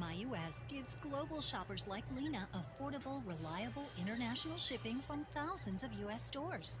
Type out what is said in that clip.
MyUS gives global shoppers like Lena affordable, reliable international shipping from thousands of US stores.